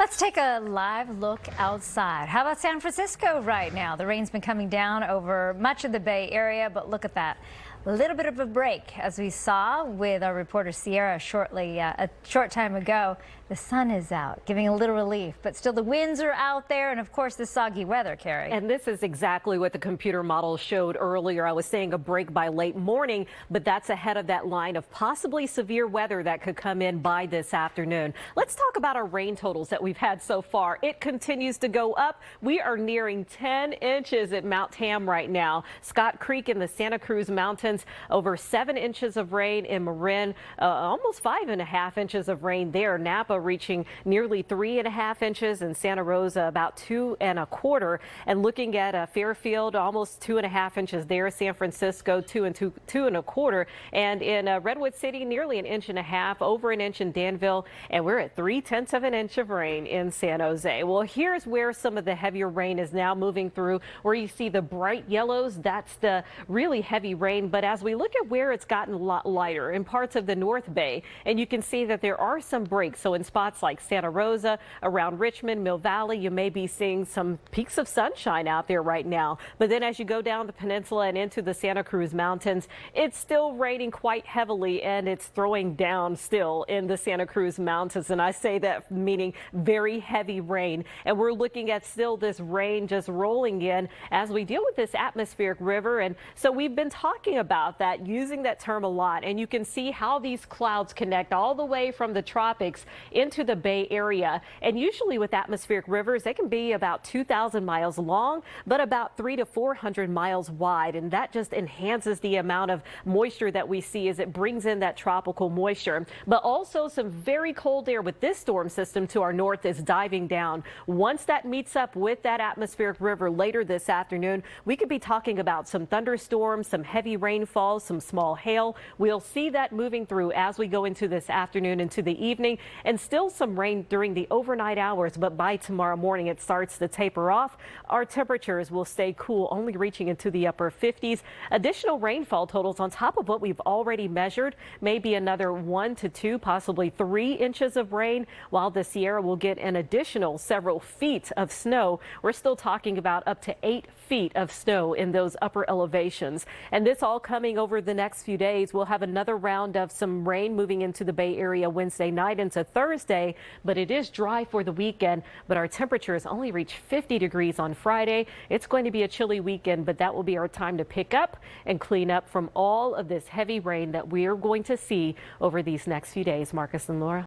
Let's take a live look outside. How about San Francisco right now? The rain's been coming down over much of the Bay Area, but look at that. A little bit of a break, as we saw with our reporter Sierra a short time ago. The sun is out, giving a little relief, but still the winds are out there, and of course the soggy weather, Kari. And this is exactly what the computer model showed earlier. I was saying a break by late morning, but that's ahead of that line of possibly severe weather that could come in by this afternoon. Let's talk about our rain totals that we've had so far. It continues to go up. We are nearing 10 inches at Mount Tam right now. Scott Creek in the Santa Cruz Mountains, over 7 inches of rain in Marin, almost 5.5 inches of rain there. Napa reaching nearly 3.5 inches, and Santa Rosa about 2.25. And looking at Fairfield, almost 2.5 inches there. San Francisco, 2.25. And in Redwood City, nearly 1.5 inches, over an inch in Danville, and we're at 0.3 of an inch of rain in San Jose. Well, here's where some of the heavier rain is now moving through, where you see the bright yellows. That's the really heavy rain. But as we look at where it's gotten a lot lighter in parts of the North Bay, and you can see that there are some breaks. So in spots like Santa Rosa, around Richmond, Mill Valley, you may be seeing some peaks of sunshine out there right now. But then as you go down the peninsula and into the Santa Cruz Mountains, it's still raining quite heavily, and it's throwing down still in the Santa Cruz Mountains. And I say that meaning very heavy rain. And we're looking at still this rain just rolling in as we deal with this atmospheric river. And so we've been talking about that, using that term a lot. And you can see how these clouds connect all the way from the tropics into the Bay Area. And usually with atmospheric rivers, they can be about 2,000 miles long, but about 300 to 400 miles wide. And that just enhances the amount of moisture that we see as it brings in that tropical moisture. But also some very cold air with this storm system to our north is diving down. Once that meets up with that atmospheric river later this afternoon, we could be talking about some thunderstorms, some heavy rainfall, some small hail. We'll see that moving through as we go into this afternoon, into the evening, and still some rain during the overnight hours. But by tomorrow morning, it starts to taper off. Our temperatures will stay cool, only reaching into the upper 50s. Additional rainfall totals on top of what we've already measured, maybe another 1 to 2, possibly 3 inches of rain, while the Sierra will get an additional several feet of snow. We're still talking about up to 8 feet of snow in those upper elevations. And this all coming over the next few days. We'll have another round of some rain moving into the Bay Area Wednesday night into Thursday, but it is dry for the weekend. But our temperatures only reach 50 degrees on Friday. It's going to be a chilly weekend, but that will be our time to pick up and clean up from all of this heavy rain that we're going to see over these next few days. Marcus and Laura.